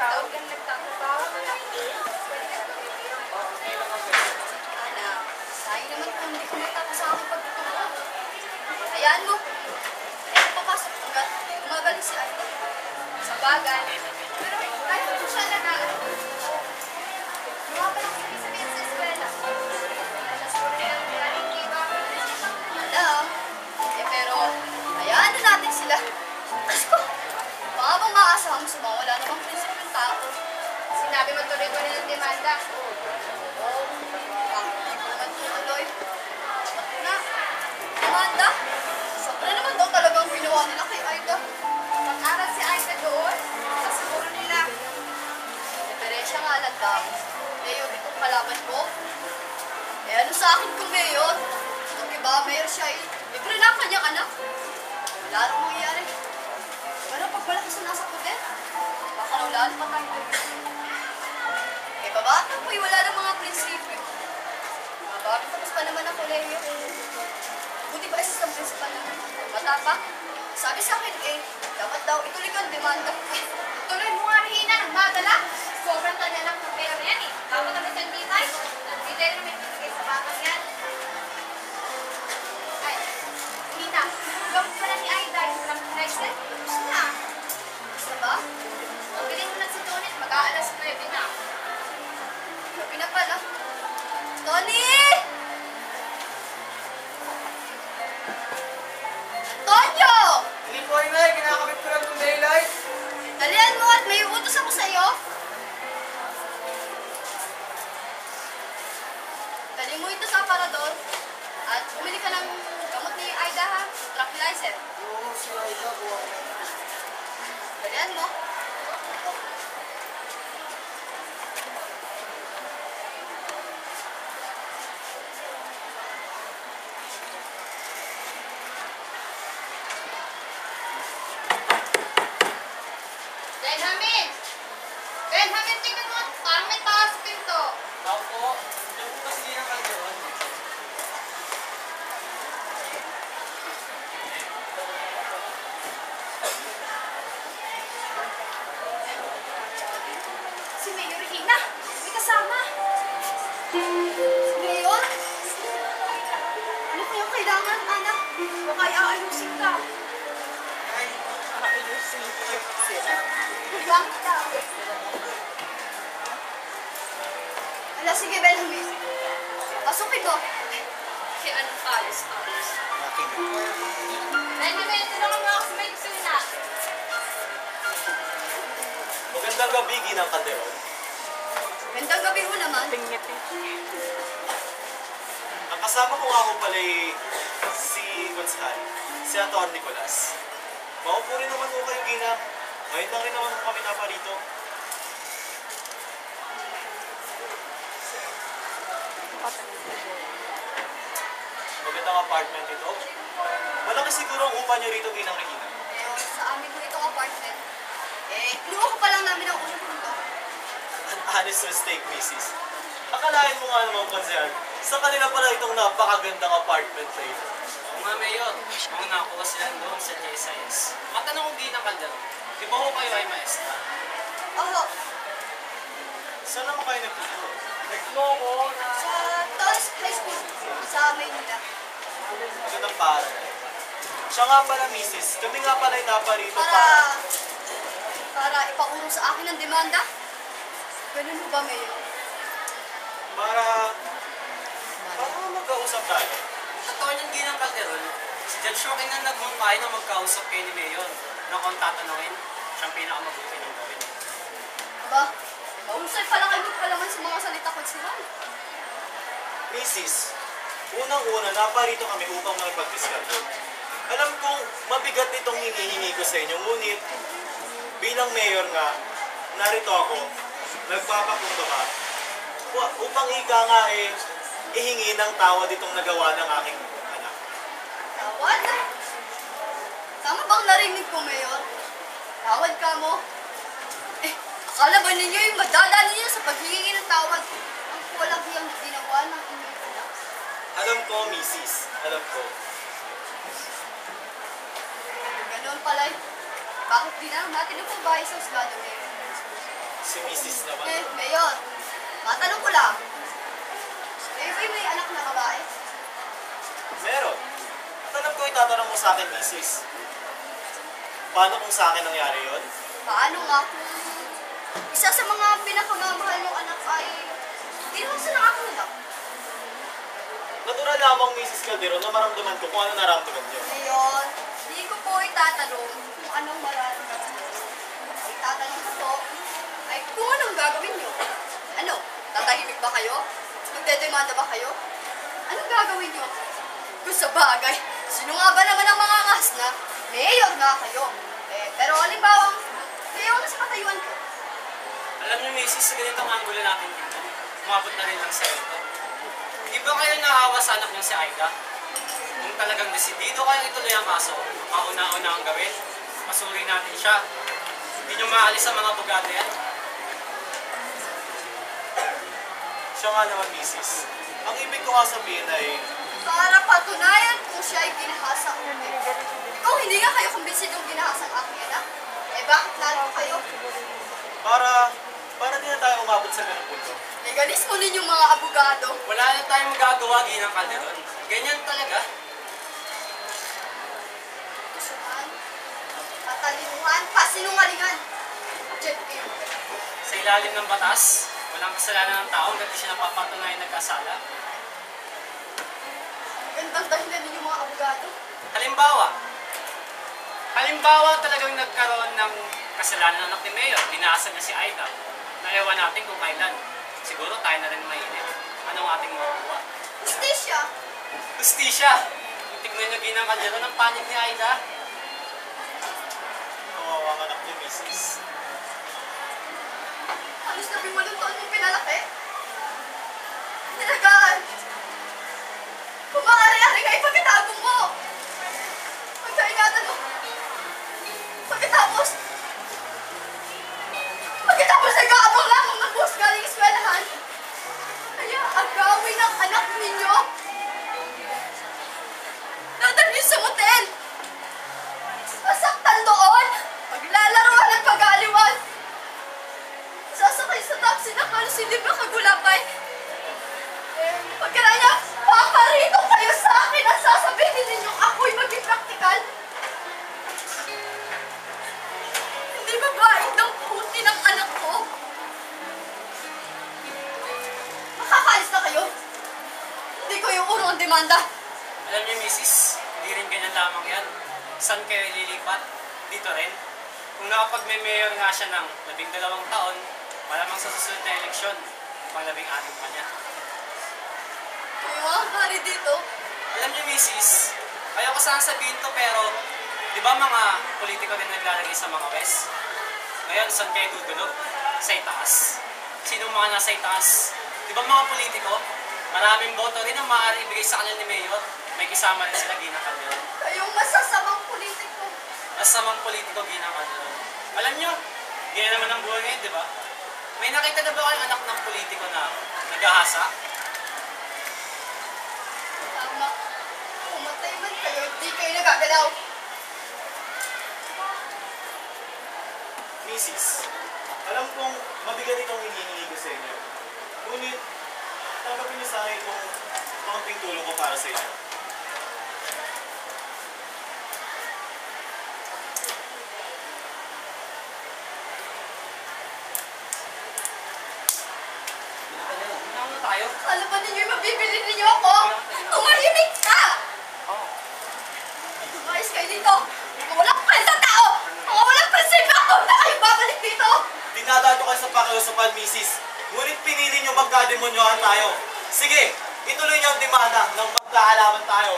tawag ang nagtatrabaho na lang. Anak, sayang naman kung hindi ko matapos ako pagtuturo. Hayaan mo. Ayaw papasok hanggat gumagaling si Aida. Sa bagay. Pero kahit kung siya lang na, mga pa lang sabihin sa eskwela. Alas ko na yung galing kiba. Alam. Pero, hayaan na natin sila. Diyos ko, baka bang maaasahan mo sa mga wala namang prinsip ng tao. Sinabi mo tuloy-tuloy ng demanda. Oo, bakit hindi ko naman tuloy? Na, Amanda, sobra naman daw talagang ginawa nila kay Aida. Pag-aral si Aida doon, sa siguro nila. Diferensya nga lang daw. Mayor itong kalaban ko. Eh ano sa akin kung mayor? Kung iba mayor siya eh. Libre na ang kanyang anak. Wala nang mangyayari. Pero pag malaki sa nasa poder, baka naulaan pa tayo doon. Eh babata po eh, wala ng mga prinsipyo. Bago tapos pa naman ang koleyo. Buti ba assistant principal naman? Matapang. Sabi sa akin eh, dapat daw ituloy ko ang demanda. Tuloy mo nga Rina, ng madala. Sobrang tanya lang ng pera yan eh. Dapat naman siyang bitay. Bitay naman ibigay sa batang yan. Ay, Rina, gawin pala ni Aida yung lang Chrysler. Gusto na. Gusto ba? Ang galing mo lang si Tonet, mag-aalas 9 na. Gabi na pala. Tony! Antonio! Hindi po, Inay. Kinakabit ko lang itong daylight. Dalian mo at may utos ako sa'yo. Dali mo ito sa aparador at bumili ka ng gamot ni Aida ha, tranquilizer. Oo, si Aida po. Dalian mo. Benjamin! Benjamin, tingnan mo. Parang may tao sa pinto. Ako po. Yung po kasi yung kalderon. Si Mayor Regina, may kasama. Mayor? Ano kayang kailangan, anak? Baka aayusin ka. Ay, ayusin ko. Bakit daw? Ala, sige, Benjamin. Pasukin mo. Si anong alis? Benjamin, tulungan mo ako sa may kusina. Magandang gabi, Ginang Calderon. Gandang gabi mo naman. Ang kasama ko nga ho pala si Gonzal, si Atty. Nicolas. Maupo rin naman ho kayo, Ginang. Ngayon lang rin naman ho kami naparito. Magandang apartment ito. Malaki siguro ang upa niyo rito, Ginang Regina. Sa amin ko itong apartment. Kinuha ko pa lang namin ang unang punto. An honest mistake, Mrs. Akalain mo nga naman, Konsehal, sa kanila pala itong napakagandang apartment na ito. Oo nga, Mayor. Mga nakakuha sila doon sa J-Science. Matanong ko Ginang Calderon. Di ba ko kayo ay maestra? Oo, Saan naman kayo nagtuturo? Nagloko na. sa Torres High School sa Maynila. Magandang paral. Siya nga pala, Mrs. Kami nga pala yung naparito Para ipaurong sa akin ang demanda. Ganun mo ba, Mayor? para magkausap tayo. Attorney Ginang Calderon, si Judge Shokin na nagmungkay na magkausap kayo ni Mayor na kung tatanungin, siyang pinakamabuti ng gawin. Aba, mahusay pala kayo magpalaman sa mga salita ko sila. Mrs., unang-una, naparito kami upang makipag-discuss. Alam kong mabigat itong hinihingi ko sa inyo, ngunit bilang mayor nga, narito ako, nagpapakumbaba, upang ika nga ihingi ng tawad itong nagawa ng aking anak. Tawad? Tama bang narinig ko, Mayor? Tawad ka mo? Akala ba ninyo yung madadali niyo sa paghihingi ng tawad ang walang hiyang ginawa ng inyong anak? Alam ko, Mrs. Alam ko. Ganun pala. Bakit di na natin ang pagbahay sa husgado, Mayor? Si Mrs. naman. Mayor, matanong ko lang. Kayo ba'y may anak na babae? Meron. At alam ko itatanong mo sa akin, Mrs. Paano kung sa akin nangyari yon? Paano nga kung isa sa mga pinakamamahal ng anak ay hindi naman sila nakakulak? Natural lamang, Mrs. Calderon, na maramdaman ko kung ano naramdaman niyo. Ngayon, hindi ko po itatanong kung anong mararamdaman niyo. Ang itatanong ko po ay kung anong gagawin niyo. Ano? Tatahimik ba kayo? Magdedemanda ba kayo? Anong gagawin niyo? Kung sa bagay, sino nga ba naman ang mga ngas na mayor nga kayo? Pero halimbawa, mayor na sa katayuan ko. Alam niyo, Mrs., sa ganitong angulo natin dito, umabot na rin lang sa ito. Di ba kayo naawa sa anak niyo si Aida? Kung talagang desidido kayong ituloy ang kaso, kauna-una ang gawin, masuri natin siya. Hindi niyo maalis ang mga bugate yan. Siya nga naman, Mrs. Ang ibig ko nga sabihin ay, Para patunayan kung siya ay ginahasa o hindi. Kung hindi nga kayo kumbisidong ginahasa ang aking anak, bakit lalo kayo? para di na tayo umabot sa ganung punto. Galis mo ninyong mga abogado. Wala na tayong magagawa, Ginang Calderon. Ganyan talaga. Kusuhan, katalinuhan, pasinungalingan. Jet kayo. Sa ilalim ng batas, walang kasalanan ng tao hanggat di siya napapatunayan nagkasala. Gandang dahilan ninyong mga abogado. Halimbawa talagang nagkaroon ng kasalanan ng anak ni Mayor, dinaasan niya si Aida. Naiwan natin kung kailan. Siguro tayo na rin mainit. Anong ating makukuha? Justisya. Justisya! Tignan niyo, Ginang Calderon, ang panig ni Aida. Kawawa ang anak ni Mrs. Halos na 8 taon mong pinalaki. Nilagaan. Kung maaari-ari nga ipagkatapong mo. Pagkaingatan mo. Pagkatapos nag-aabang lamang ng bus galing eskwelahan. Kaya agawin ang anak ninyo. Dadalhin sa motel. Masaktan doon. Paglalaroan at pag-aaliwan. Sasakay sa taxi na halos hindi ba kagulapay? Pagkaranya, paparito kayo sa akin at sasabihin ninyong ako'y maging praktikal. Hindi ba ba itong puti ng anak ko? Makakaalis na kayo. Hindi ko yung urong demanda. Alam niyo, Mrs., hindi rin ganyan lamang yan. Saan kayo lilipat? Dito rin. Kung nakapag-mayor nga siya ng 12 taon, malamang sa susunod na eleksyon, pang 16 pa niya. Kayo ang hari dito. Alam niyo, Mrs., ayaw ko sana sabihin to, pero di ba mga politiko rin naglalagay sa mga west? Ngayon, saan kayo dudulog? Sa itaas. Sinong mga nasa itaas? Di ba mga politiko? Maraming boto rin ang maaari ibigay sa kanila ni Mayor. May kisama rin sila, Ginang Calderon. Kayong masasamang politiko. Masamang politiko, Ginang Calderon. Alam niyo, ganyan naman ang buhay ngayon, di ba? May nakita na ba kayong anak ng politiko na naghahasa? Tama. Pumatay man kayo, di kayo nagagalaw. Mrs. Alam kong mabigat itong hinihingi ko sa inyo. Ngunit, tanggapin niyo sa akin itong kaunting tulong ko para sa inyo. Ano tayo? Akala ba ninyo'y mabibili ninyo ako? Tumahimik ka! Tumayos kayo dito! Mga walang kwenta tao! Mga walang prinsipyo ako na kayo babalik dito! Dinadaan ko kayo sa pakiusapan, Mrs. Ngunit pinili niyo magkademonyohan tayo. Sige, ituloy niyo ang demanda ng magkaalaman tayo.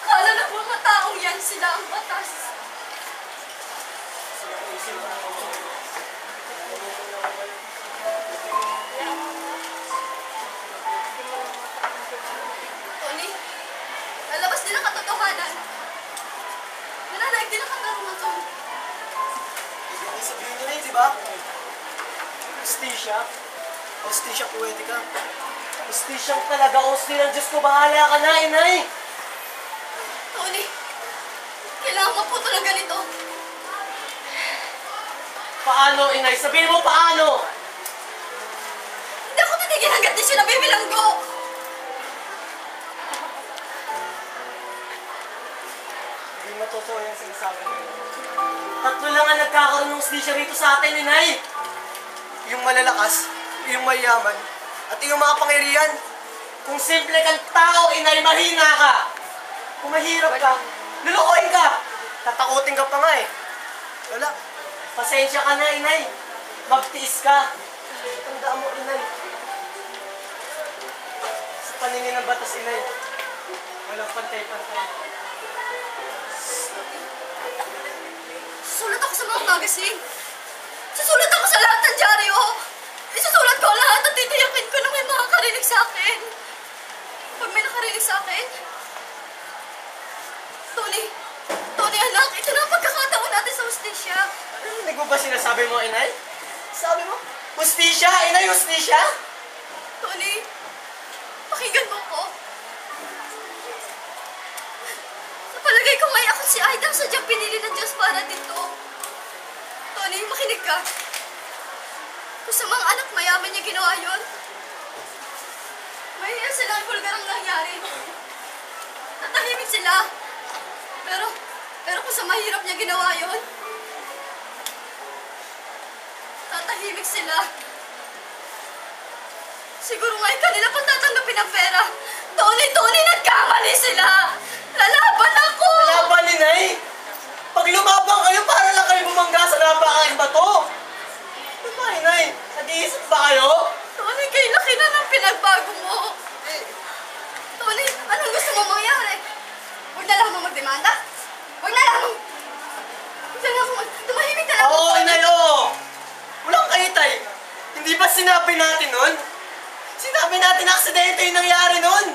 Akala na mga taong yan sila ang batas. Tony, lalabas din ang katotohanan. Nananaig din ang katarungan, Tony. Ibig sabihin nyo na yun, di ba? Hostisya? Hostisya poetica? Hostisyang talaga, hostil ang Diyos ko, bahala ka na, inay! Tony, kailangan mo po talaga nito. Paano, inay? Sabihin mo paano? Hindi ako titigil hanggat di siya nabibilanggo. Hindi matotoo yung sinasabi mo. Tatlo lang ang nagkakaroon ng hustisya rito sa atin, inay. Yung malalakas, yung mayaman, at yung mga pangyarihan. Kung simple kang tao, inay, mahina ka. Kung mahirap ka, lulukoy ka. Tatakutin ka pa nga eh. Wala. Pasensya ka na, inay. Magtiis ka. Tandaan mo, inay. Sa paningin ng batas, inay, walang pantay-pantay. Susulat ako sa mga magazine. Susulat ako sa lahat ng dyaryo. Isusulat ko lahat at titiyakin ko na may makakarinig sa akin. Pag may nakarinig sa akin, Tony anak, ito na ang pagkakataon natin sa hustisya. Narinig mo ba sinasabi mo, inay? Sabi mo? Hustisya, inay, hustisya? Tony, pakinggan mo ko. Sa palagay ko ngay ako si Aida sadyang pinili ng Diyos para dito. Tony, makinig ka. Kung sa mga anak mayaman niya ginawa yun, mahiya silang bulgar ang nangyari. Natahimik sila. Pero kung sa mahirap niya ginawa yun, tatahimik sila. Siguro nga kanila pa tatanggapin ang pera. Tony, nagkamali sila! Lalaban ako! Laban, inay! Pag lumabang kayo, para lang kayo bumangga sa napakain bato. Ano ba, inay? Nag-iisip ba kayo? Tony, kay laki na ng pinagbago mo. Tony, anong gusto mo mangyari? Huwag na lamang magdemanda? Huwag na lamang tumahimik na lamang. Oo, inay, oo. Walang kaitay. Hindi ba sinabi natin nun? Sinabi natin na aksidente yung nangyari nun.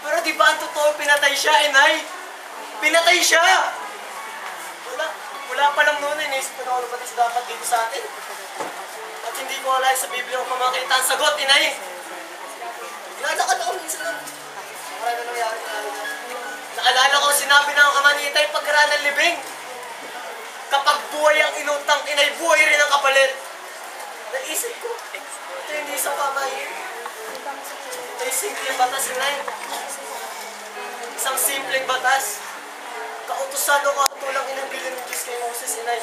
Pero di ba ang totoo, pinatay siya, inay? Pinatay siya! Wala pa lang noon, inisip ko na ano ba dapat dito sa atin. At hindi ko alay sa Biblia kung makita ang sagot, inay. Naalala ko minsan nun. Marami na nangyari na. Naalala ko sinabi ng ama ni Itay pagkaraan ng libing. Kapag buhay ang inutang, inay, buhay rin ang kapalit. Naisip ko, ito hindi isang pamahiin. Ito yung simpleng batas, inay. Isang simpleng batas. Kautusan o kautulang inabilin ng Diyos kay Moses, inay.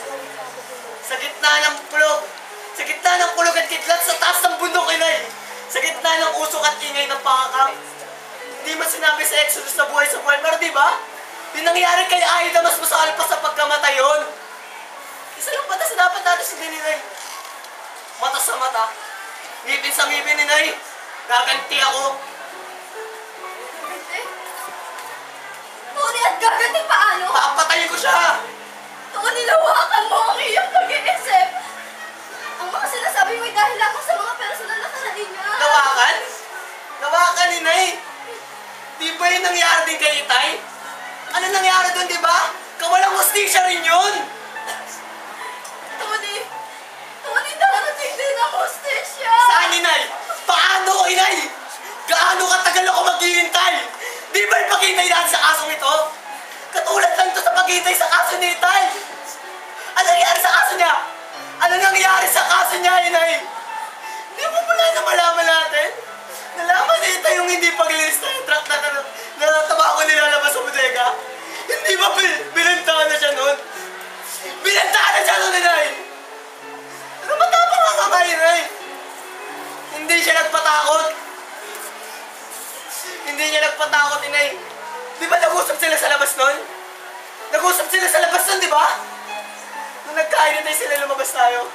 Sa gitna ng kulog at kidlat, sa taas ng bundok, inay. Sa gitna ng usok at ingay ng pakakak. Hindi man sinabi sa Exodus na buhay sa buhay, pero di ba? Yung nangyari kay Aida, mas masakal pa sa pagkamatay yun. Isa lang batas na dapat natin si Ninay. Mata sa mata. Ngipin sa ngipin, Ninay. Gaganti ako. Tony, at gaganti paano? Papatayin ko siya. Tony, lawakan mo ang iyong pag-iisip. Ang mga sinasabi mo'y dahil lamang sa mga personal na karahingan. Nawakan? Nawakan, Ninay. Di ba yung nangyari din kay Itay? Ano nangyari doon, di ba? Kawalang hustisya rin yun. Tony, darating din ang hustisya. Saan, Inay? Paano, Inay? Gaano katagal ako maghihintay? Di ba ipakintay natin sa kasong ito? Katulad lang ito sa paghihintay sa kaso ni Itay. Ano nangyari sa kaso niya? Ano nangyari sa kaso niya, Inay? Di ba pala na malaman natin? Nalaman ni Itay yung hindi paglilista yung truck na nataba ko nilalabas sa bodega. Hindi ba binantaan na siya nun? Binantaan na siya nun, Inay! Ano matapang ang kamay, Inay? Hindi siya nagpatakot. Hindi niya nagpatakot, Inay. Di ba nag-usap sila sa labas nun? Nag-usap sila sa labas nun, di ba? Nung nagkainitay sila, lumabas tayo.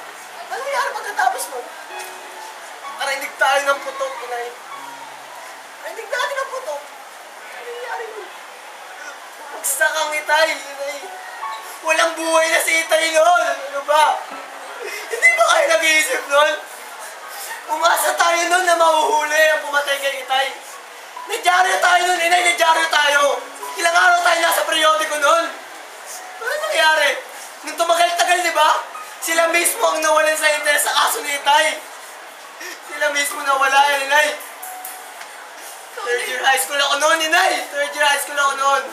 Ano nangyari pagkatapos nun? Narinig tayo ng putok, Inay. Narinig natin ng putok. Ano nangyari nun? Bagsak ang Itay, Inay. Walang buhay na si Itay nun. Ano ba? Hindi ba kayo nag-iisip nun? Umasa tayo nun na mahuhuli ang pumatay kay Itay. Nagyari tayo nun, Inay. Nagyari tayo. Ilang araw tayo nasa periodiko nun. Ano nangyari? Nung tumagal-tagal, di ba? Sila mismo ang nawalan sa interes sa kaso ni Itay. Sila mismo nawala, Inay. Third year high school ako noon, Inay. Third year high school ako noon.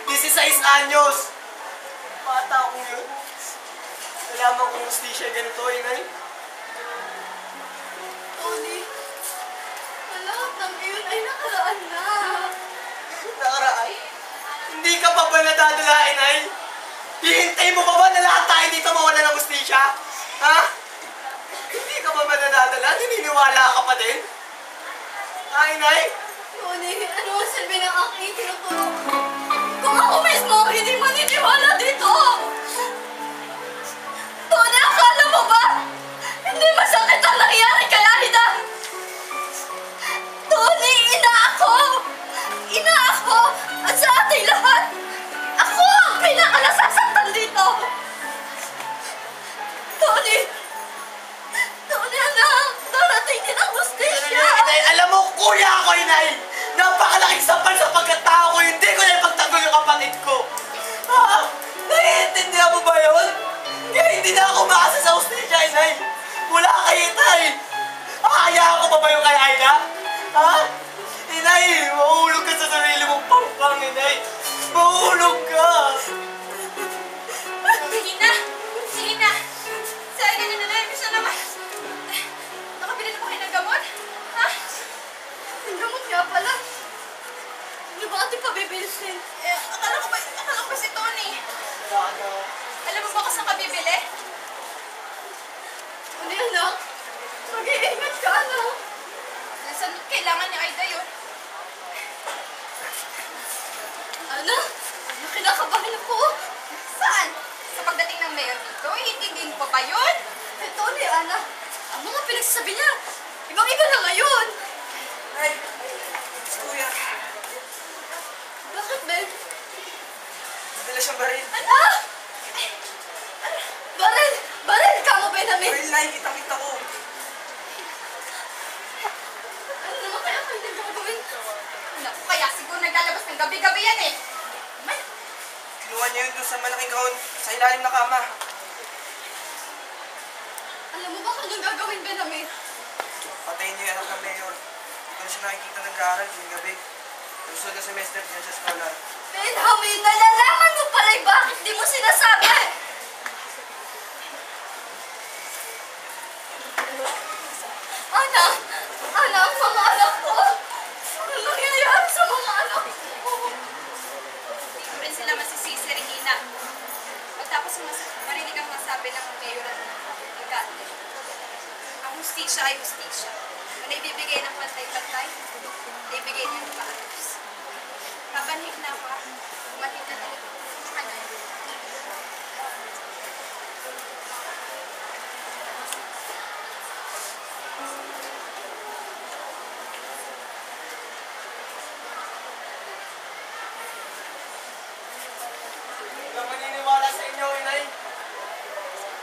16 anyos. Bata akong yun. nalaman kong hustisya ganito, inay. Tony, ang lahat ng iyon ay nakaraan na. Nakaraan. Hindi ka pa ba nadadala, inay? Hihintay mo pa ba na lahat tayo dito mawala ng hustisya? Ha? Hindi ka pa ba nadadala? Naniniwala ka pa din? Ha, inay? Tony, ano ang silbi ng aking tinuturo? Kung ako mismo ang hindi maniniwala dito! Tony, akala mo ba? Hindi masakit ang nangyari kay Aida! Tony, ina ako! Ina ako! At sa ating lahat, ako ang pinakanasasaktan dito! Tony! Tony, anak! Darating din ang hustisya! Inay, alam mo, kuya ako, inay! Napakalaking sampal sa pagkatao ko, hindi ko na ipagtanggol yung kapatid ko! Ha? Naiintindihan mo ba yun? Kaya hindi na ako umaasa sa hustisya, inay! Wala kayo, inay! Hayaan ko pa ba yung kay Aida? Ha? Inay, mahulog ka sa sarili mong pampang, inay! Mahulog ka! Sige na! Sige na! Saan na nanay-nervous na naman? Nakabili na ba kayo ng gamot? Ha? Ang gamot nga pala. Ano ba ating pabibilisin? Akala ko ba si Tony? Alam mo ba kung saan ka bibili? Ano yan, anak? Mag-iingat ka, anak. Saan kailangan ni Aida yun? Anak, kinakabahan ako. Saan? Sa pagdating ng mayor dito? Iintindihin mo pa ba yun? Eh, Tony, anak, ang mga pinagsasabi niya, ibang-iba na ngayon. Ay, kuya, Bakit, Ben? dala siyang baril. Anak! Baril! Baril ka mo, Benjamin! Baril na, kitang-kita ko. Ano naman kaya kayo nagkakagawin? Naku, kaya siguro naglalabas ng gabi-gabi yan eh. May, Kinuha niya yun doon sa malaking kahon, sa ilalim na kama. Alam mo ba kung anong gagawin, Benjamin? Patayin niyo yung anak ng mayor. Hindi ko na siya nakikita nag-aaral yung gabi. Susunod na semester niya sa scholar. Benjamin, nalalaman mo pala bakit di mo sinasabi! Anak! Anak, mga anak ko! Ano nangyayari sa mga anak ko? hindi ko rin sila masisisi, Regina. Pagtapos marinig ang masabi ng mayor at alkalde. Ang hustisya ay hustisya. Kung naibibigay ng pantay-pantay, naibigay niya ng maayos. Papanhig na ako, umatid na talaga. Ano? Hindi ako maniniwala sa inyo, inay.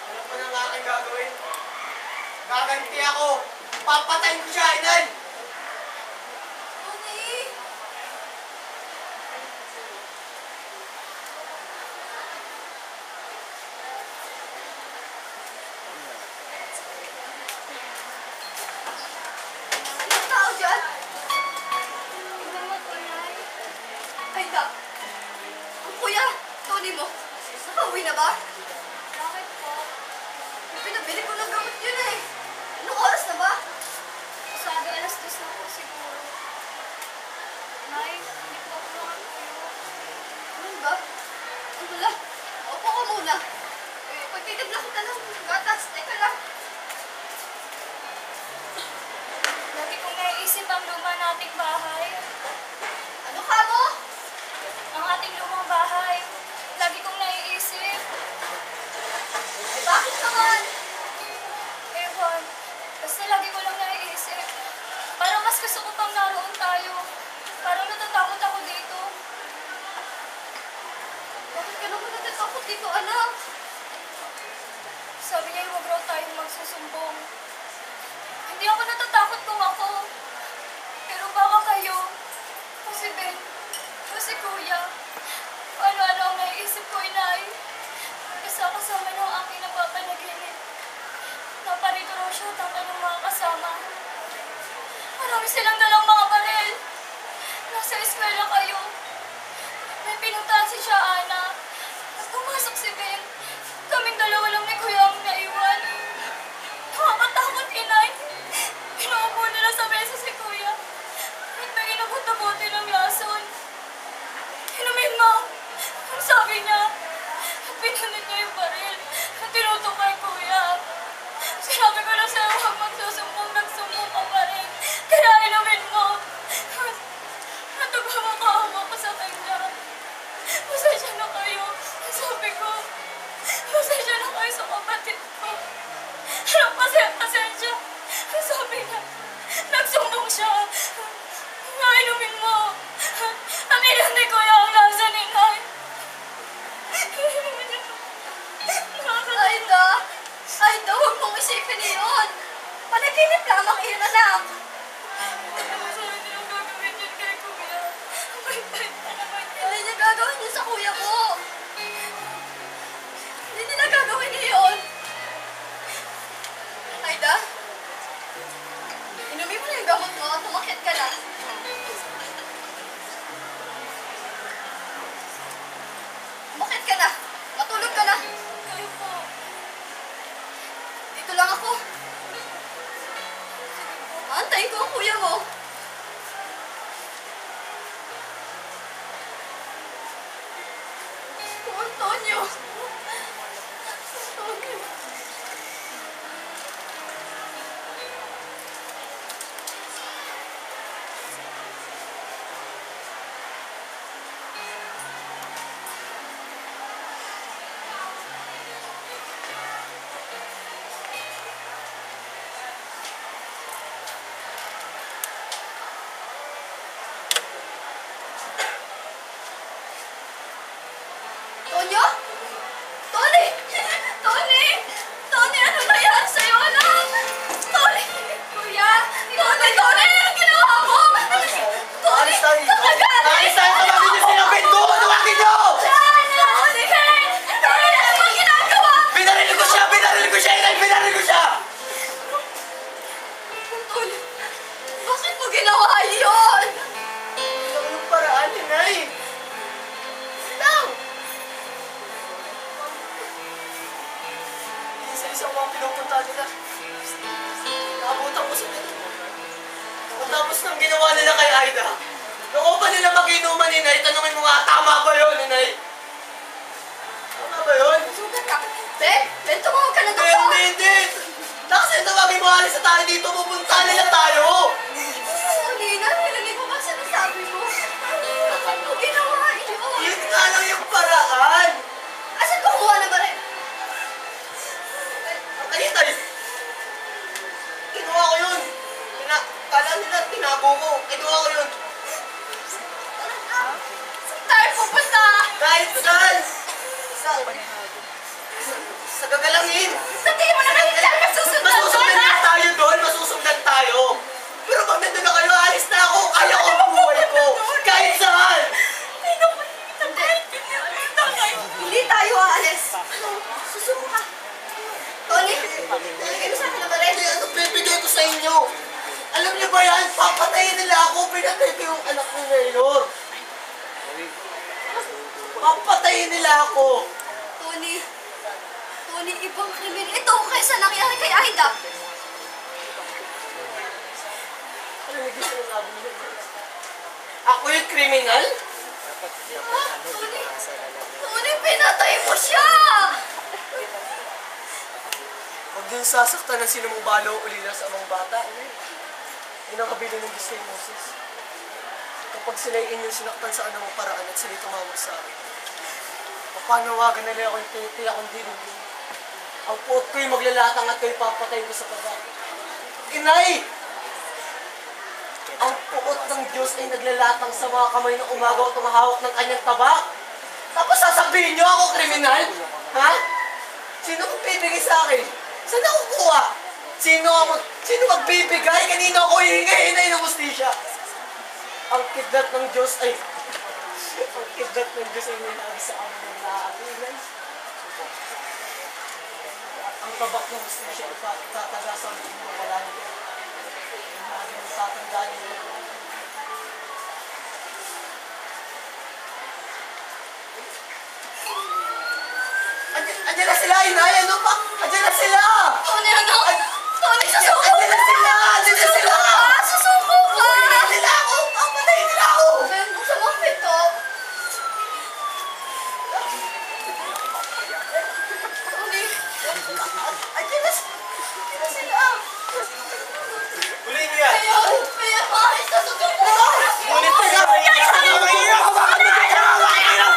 Ano po nang aking gagawin? Gaganti ako. Papatayin ko siya, inay! Tony! Anong tao dyan? Gamot, inay. Ay, da. Ang kuya, Tony mo, nakauwi na ba? Bakit po? Pinabili ko ng gamot yun eh. Anong oras na ba? Sabi, alas 2 na po siguro. Nay, hindi po ako nakatuyo. Ano ba? Ang wala. Opo ka muna. Pagtitibla kita ng gatas. Teka lang. Lagi kong naiisip ang luma nating bahay. Ano ka mo? Ang ating lumang bahay. Lagi kong naiisip. Eh, bakit naman? Ewan, basta lagi ko lang naiisip. Parang mas gusto ko pang naroon tayo. Parang natatakot ako dito. Bakit ka naman natatakot dito, anak? Sabi niya, huwag raw tayong magsusumbong. Hindi ako natatakot kung ako. Pero baka kayo, o si Ben, o si Kuya, ano-ano ang naiisip ko, inay. Isa kasama ng aking napapanaginip. Naparito raw siya at ang kanyang mga kasama. Marami silang dalang mga baril. Nasa eskwela kayo. May pinuntahan si Shaana. At pumasok si Ben. Kaming dalawa lang ni Kuya Pasensya. Sabi niya, nagsumbong siya. Nainumin mo. Ang ilan ni Kuya ang nasa ninay. Aida! Aida, huwag mong isipin yun! Panaginip lamang iyon, anak! Hindi ang gagawin yun kay Kuya. Hindi niya gagawin yun sa kuya ko! Hindi nila gagawin yun! Aida? Inumin mo na yung gamot mo at tumakit ka na. Tumakit ka na! Matulog ka na! Kayo po. Dito lang ako. Antayin ko ang kuya mo. Oh, Antonio. Okay. Tonyo? Tony! Tony! Tony, ano nangyari sa'yo, anak? Tony! Kuya! Tony! Tony! Ano ginawa mo? Tony! Alis tayo dito! Talaga! Alis tayo! Tawagin niyo sila! Pinto! Tawagin niyo! Tony! Tony! Ano bang ginagawa? Binaril ko siya! Binaril ko siya! Inay! Binaril ko siya! Tony! Bakit mo ginawa yun? Anong paraan, Inay? Lang! Isa-isa mo ang pinupunta nila. Nakabutan ko sila. Tapos nang ginawa nila kay Aida, loko pa nila mag-inuman, Inay. Tanungin mo nga, tama ba yun, Inay? Tama ba yun? Sugat ka. Ben, tumawag ka na Hindi, doktor. hindi! Kasi tawagin mo, alis na tayo dito, pupunta nila tayo! Tony, narinig mo ba sinasabi mo? Bakit mo ginawa yun? Yun nga lang yung paraan! Asan ko kumuha ng baril? Ay, tayo! Kinuha ko yun! Kala nila, tinago ko. Kinuha ko yun. Saan tayo pupunta? Kahit saan! Sa gagalangin! Sa tingin mo naman hindi tayo masusundan doon, Masusundan ha? na tayo doon! Masusundan tayo! Pero pag nandun na kayo, alis na ako! Kaya ko ang buhay ko! Kahit saan! Hindi tayo aalis. Susuko ka. Tony, nalagay mo sa akin ang baril. Hindi, ano bibigay ko sa inyo? Alam niyo ba yan? Papatayin nila ako! Pinatay ko yung anak ko ngayon! Papatayin nila ako! Tony, ibang krimen ito kaysa nangyari kay Aida. Ano yung sinasabi niyo? Ako yung kriminal? Tony, pinatay mo siya! Huwag niyong sasaktan ng sinumong balo o ulila sa amang bata. Yun ang kabili ng Diyos kay Moses. Kapag sila inyong sinaktan sa anumang paraan at sila tumawag sa akin, papanawagan nila ako yung titiyak kong dinigin. Ang puot ko'y maglalatang at ko'y papatay ko sa paba. Inay! Ang puot ng Diyos ay naglalatang sa mga kamay na umagaw at tumahawak ng kanyang tabak. Tapos sasabihin niyo ako kriminal? Ha? Sino magbibigay sa akin? Saan ako kuha? Sino magbibigay? Kanino ako hihingi-hinay ng hustisya? Ang kidlat ng Diyos ay... Ang kidlat ng Diyos ay minabi sa amin ng naaakilan. Ang tabak ng hustisya ay itatagasan ng mga wala niyo. Hindi mo tatandaan niyo. Andiyan na sila, Inay! Ano pa? Andiyan na sila! Tony, ano? Tony, susuko ka! Andiyan na sila! Andiyan na sila! Susuko ka! Patayin nila ako! Patayin nila ako! Ben, buksan mo ang pinto. Tony, andiyan na sila. Huli niyo yan! Kaya bakit nasusuko ka? Ngunit pa nga! Bitawan niyo! Bitawan niyo!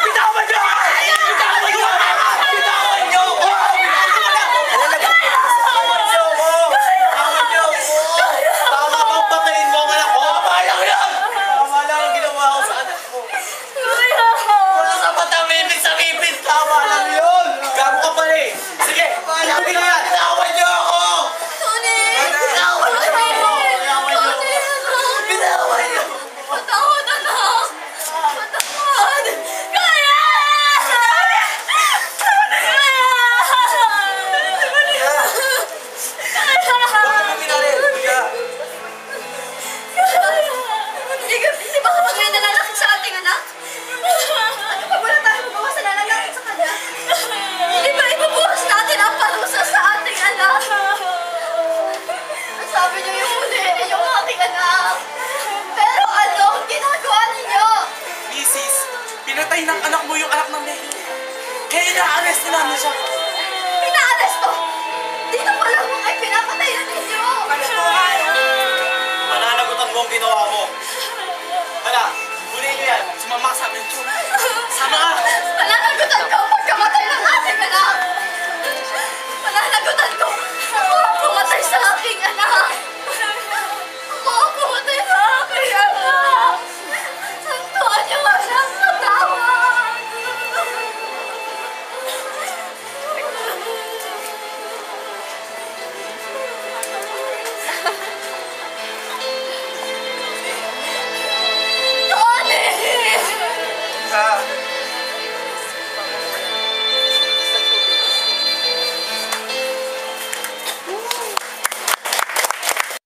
Bitawan niyo! Bitawan niyo! Bitawan niyo! Pinatay ng anak mo yung anak ng Mayor. Kaya ina-arrest namin siya. Pinaaresto! Dito pa lang ay pinapatay na ninyo! Pananagutan mo ang ginawa mo.